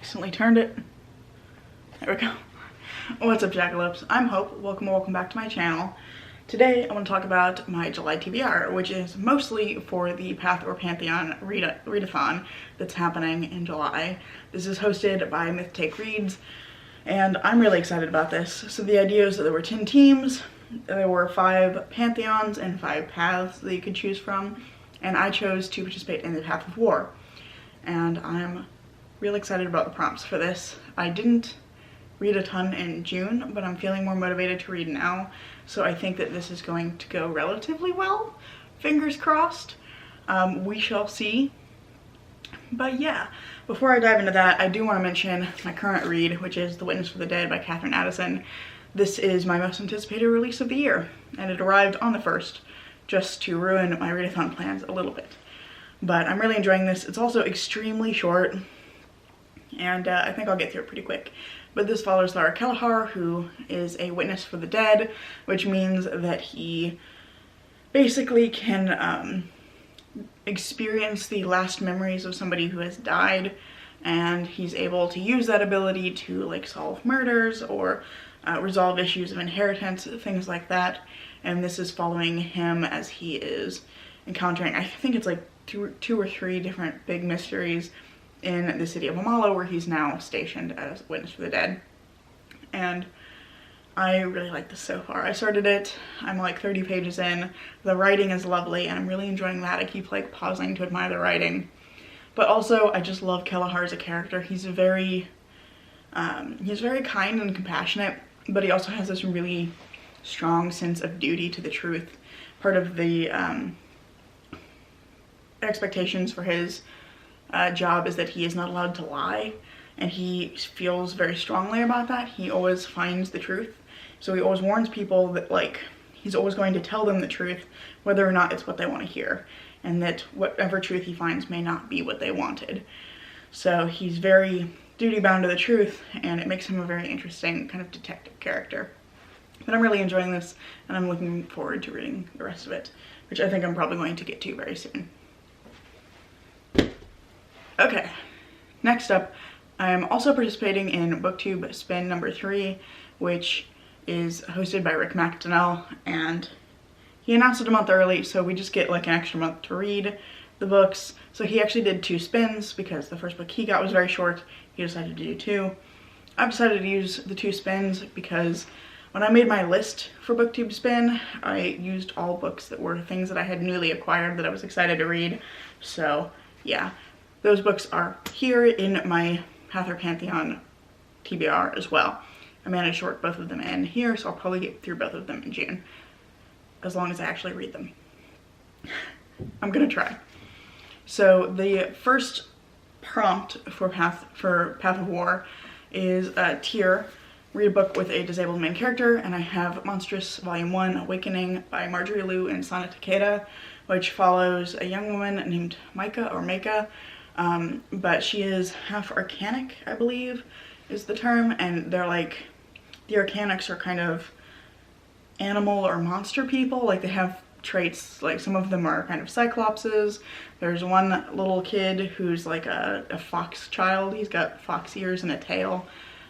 Accidentally turned it. There we go. What's up, Jackalopes? I'm Hope. Welcome back to my channel. Today I want to talk about my July TBR, which is mostly for the Path or Pantheon readathon that's happening in July. This is hosted by Myth Take Reads, and I'm really excited about this. So the idea is that there were 10 teams, there were 5 Pantheons and 5 paths that you could choose from, and I chose to participate in the Path of War. And I'm really excited about the prompts for this. I didn't read a ton in June, but I'm feeling more motivated to read now, so I think that this is going to go relatively well. Fingers crossed. We shall see. But yeah, before I dive into that, I do want to mention my current read, which is The Witness for the Dead by Catherine Addison. This is my most anticipated release of the year, and it arrived on the 1st, just to ruin my readathon plans a little bit. But I'm really enjoying this. It's also extremely short, and I think I'll get through it pretty quick. But this follows Lara Kelleher, who is a witness for the dead, which means that he basically can experience the last memories of somebody who has died, and he's able to use that ability to like solve murders or resolve issues of inheritance, things like that. And this is following him as he is encountering, I think it's like two or three different big mysteries in the city of Amala, where he's now stationed as a witness for the dead. And I really like this so far. I started it, I'm like 30 pages in. The writing is lovely and I'm really enjoying that. I keep like pausing to admire the writing. But also I just love Kelleher as a character. He's very kind and compassionate, but he also has this really strong sense of duty to the truth. Part of the expectations for his job is that he is not allowed to lie, and he feels very strongly about that. He always finds the truth, so he always warns people that like he's always going to tell them the truth, whether or not it's what they want to hear, and that whatever truth he finds may not be what they wanted. So he's very duty bound to the truth, and it makes him a very interesting kind of detective character. But I'm really enjoying this, and I'm looking forward to reading the rest of it, which I think I'm probably going to get to very soon. Okay, next up, I'm also participating in BookTube Spin number 3, which is hosted by Rick McDonnell, and he announced it a month early, so we just get like an extra month to read the books. So he actually did 2 spins because the first book he got was very short. He decided to do 2. I've decided to use the 2 spins because when I made my list for BookTube Spin, I used all books that were things that I had newly acquired that I was excited to read. So yeah, those books are here in my Path or Pantheon TBR as well. I managed to work both of them in here, so I'll probably get through both of them in June, as long as I actually read them. I'm gonna try. So the first prompt for Path of War is Tyr, read a book with a disabled main character, and I have Monstrous Volume 1 Awakening by Marjorie Liu and Sana Takeda, which follows a young woman named Micah, but she is half arcanic, I believe is the term, and they're like, the arcanics are kind of animal or monster people. Like they have traits, like some of them are kind of cyclopses. There's one little kid who's like a fox child. He's got fox ears and a tail,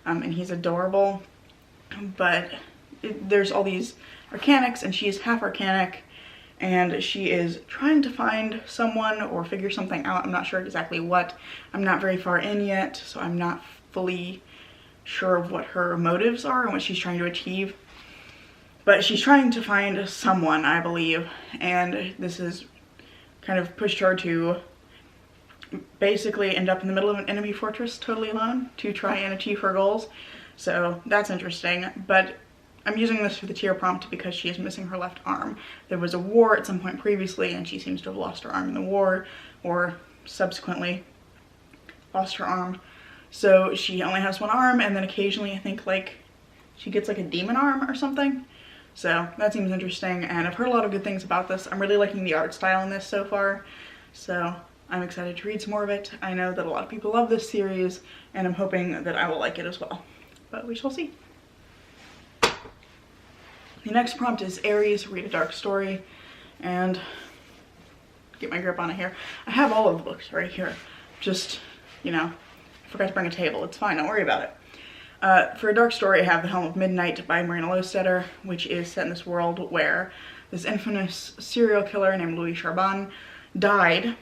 and he's adorable. But there's all these arcanics, and she's half arcanic, and she is trying to find someone or figure something out. I'm not sure exactly what. I'm not very far in yet, so I'm not fully sure of what her motives are and what she's trying to achieve. But she's trying to find someone, I believe, and this has kind of pushed her to basically end up in the middle of an enemy fortress totally alone to try and achieve her goals. So that's interesting, but I'm using this for the Tyr prompt because she is missing her left arm. There was a war at some point previously, and she seems to have lost her arm in the war, or subsequently lost her arm. So she only has one arm, and then occasionally I think like she gets like a demon arm or something. So that seems interesting, and I've heard a lot of good things about this. I'm really liking the art style in this so far, so I'm excited to read some more of it. I know that a lot of people love this series, and I'm hoping that I will like it as well, but we shall see. The next prompt is Aries, read a dark story, and get my grip on it here. I have all of the books right here, just, you know, forgot to bring a table. It's fine, don't worry about it. For a dark story, I have The Helm of Midnight by Marina Lostetter, which is set in this world where this infamous serial killer named Louis Charbon died,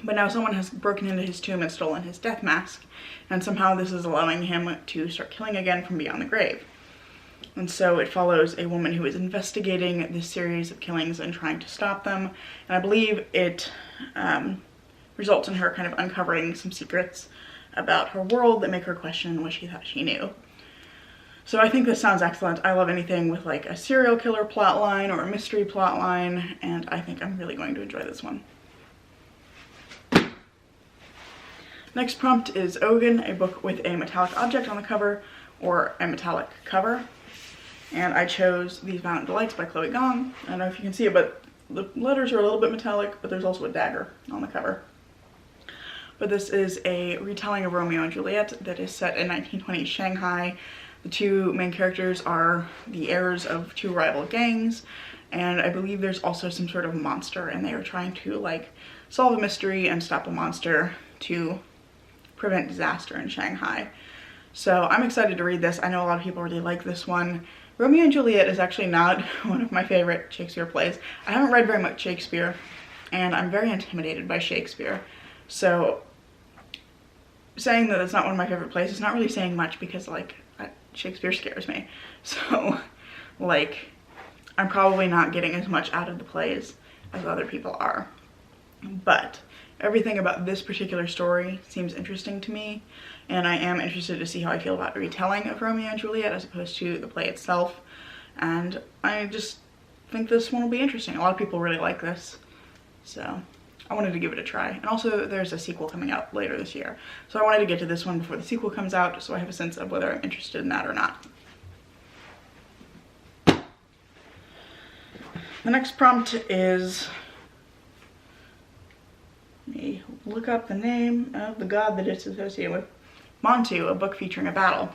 but now someone has broken into his tomb and stolen his death mask, and somehow this is allowing him to start killing again from beyond the grave. And so it follows a woman who is investigating this series of killings and trying to stop them, and I believe it results in her kind of uncovering some secrets about her world that make her question what she thought she knew. So I think this sounds excellent. I love anything with like a serial killer plotline or a mystery plotline, and I think I'm really going to enjoy this one. Next prompt is Ogun, a book with a metallic object on the cover, or a metallic cover. And I chose These Violent Delights by Chloe Gong. I don't know if you can see it, but the letters are a little bit metallic, but there's also a dagger on the cover. But this is a retelling of Romeo and Juliet that is set in 1920s Shanghai. The two main characters are the heirs of two rival gangs, and I believe there's also some sort of monster, and they are trying to like solve a mystery and stop a monster to prevent disaster in Shanghai. So I'm excited to read this. I know a lot of people really like this one. Romeo and Juliet is actually not one of my favorite Shakespeare plays. I haven't read very much Shakespeare, and I'm very intimidated by Shakespeare. So saying that it's not one of my favorite plays is not really saying much, because like Shakespeare scares me. So like I'm probably not getting as much out of the plays as other people are. But everything about this particular story seems interesting to me, and I am interested to see how I feel about the retelling of Romeo and Juliet as opposed to the play itself. And I just think this one will be interesting. A lot of people really like this, so I wanted to give it a try. And also there's a sequel coming out later this year, so I wanted to get to this one before the sequel comes out so I have a sense of whether I'm interested in that or not. The next prompt is, let me look up the name of the god that it's associated with. Montu, a book featuring a battle.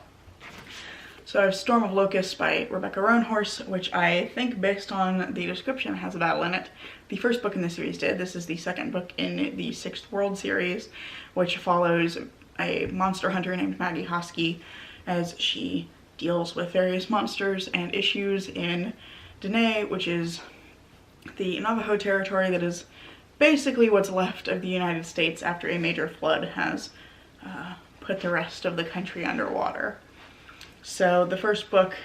So I have Storm of Locusts by Rebecca Roanhorse, which I think based on the description has a battle in it. The first book in the series did. This is the second book in the Sixth World series, which follows a monster hunter named Maggie Hosky as she deals with various monsters and issues in Dene, which is the Navajo territory that is basically what's left of the United States after a major flood has put the rest of the country underwater. So the first book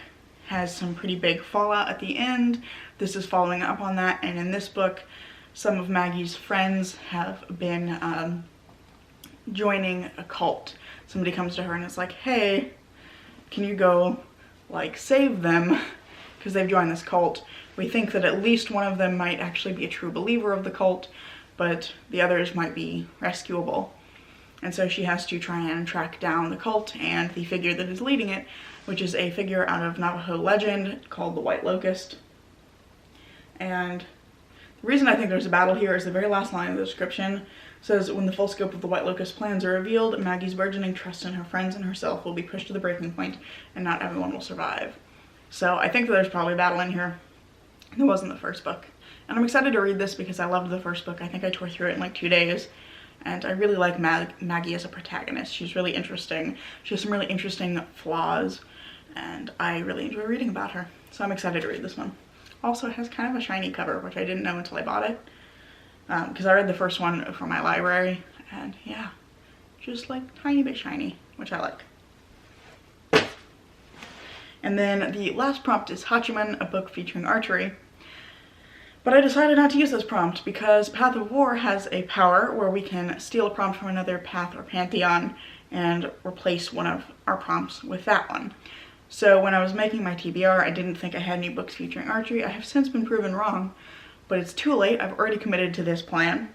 has some pretty big fallout at the end. This is following up on that, and in this book some of Maggie's friends have been joining a cult. Somebody comes to her and is like, hey, can you go like save them because they've joined this cult. We think that at least one of them might actually be a true believer of the cult, but the others might be rescuable. And so she has to try and track down the cult and the figure that is leading it, which is a figure out of Navajo legend called the White Locust. And the reason I think there's a battle here is the very last line of the description says, when the full scope of the White Locust plans are revealed, Maggie's burgeoning trust in her friends and herself will be pushed to the breaking point, and not everyone will survive. So I think that there's probably a battle in here. There was in the first book. And I'm excited to read this because I loved the first book. I think I tore through it in like 2 days. And I really like Maggie as a protagonist. She's really interesting. She has some really interesting flaws, and I really enjoy reading about her. So I'm excited to read this one. Also, it has kind of a shiny cover, which I didn't know until I bought it. Because I read the first one from my library, and yeah, just like tiny bit shiny, which I like. And then the last prompt is Hachiman, a book featuring archery. But I decided not to use this prompt because Path of War has a power where we can steal a prompt from another path or pantheon and replace one of our prompts with that one. So when I was making my TBR, I didn't think I had any books featuring archery. I have since been proven wrong, but it's too late. I've already committed to this plan.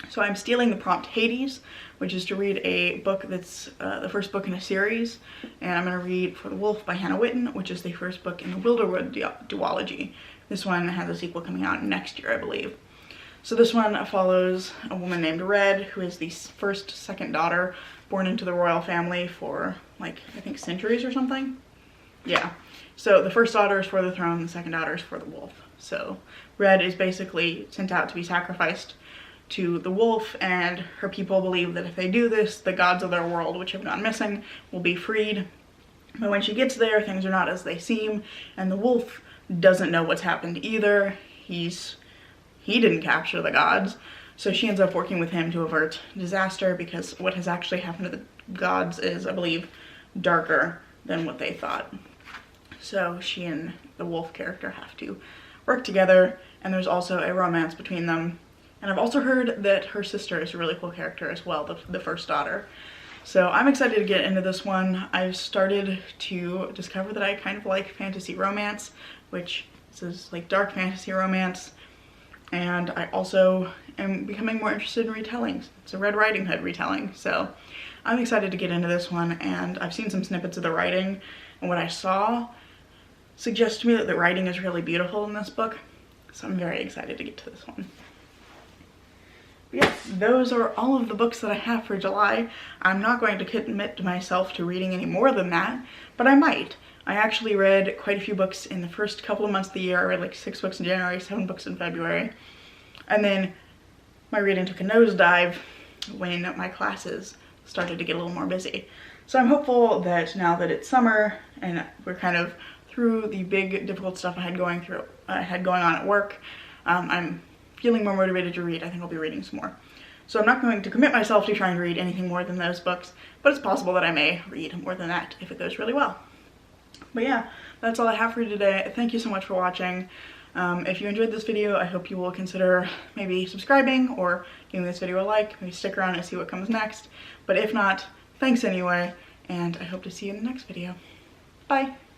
So I'm stealing the prompt Hades, which is to read a book that's the first book in a series. And I'm going to read For the Wolf by Hannah Witten, which is the first book in the Wilderwood duology. This one has a sequel coming out next year, I believe. So this one follows a woman named Red, who is the second daughter born into the royal family for, like, I think centuries or something. Yeah. So the first daughter is for the throne, the second daughter is for the wolf. So Red is basically sent out to be sacrificed to the wolf, and her people believe that if they do this, the gods of their world, which have gone missing, will be freed. But when she gets there, things are not as they seem, and the wolf doesn't know what's happened either. He didn't capture the gods, so she ends up working with him to avert disaster, because what has actually happened to the gods is, I believe, darker than what they thought. So she and the wolf character have to work together, and there's also a romance between them. And I've also heard that her sister is a really cool character as well, the first daughter. So I'm excited to get into this one. I've started to discover that I kind of like fantasy romance, which is like dark fantasy romance. And I also am becoming more interested in retellings. It's a Red Riding Hood retelling, so I'm excited to get into this one. And I've seen some snippets of the writing, and what I saw suggests to me that the writing is really beautiful in this book. So I'm very excited to get to this one. But yeah, those are all of the books that I have for July. I'm not going to commit myself to reading any more than that, but I might. I actually read quite a few books in the first couple of months of the year. I read like 6 books in January, 7 books in February. And then my reading took a nosedive when my classes started to get a little more busy. So I'm hopeful that now that it's summer and we're kind of through the big difficult stuff I had going on at work, I'm feeling more motivated to read. I think I'll be reading some more. So I'm not going to commit myself to trying to read anything more than those books, but it's possible that I may read more than that if it goes really well. But yeah, that's all I have for you today. Thank you so much for watching. If you enjoyed this video, I hope you will consider maybe subscribing or giving this video a like. Maybe stick around and see what comes next. But if not, thanks anyway, and I hope to see you in the next video. Bye!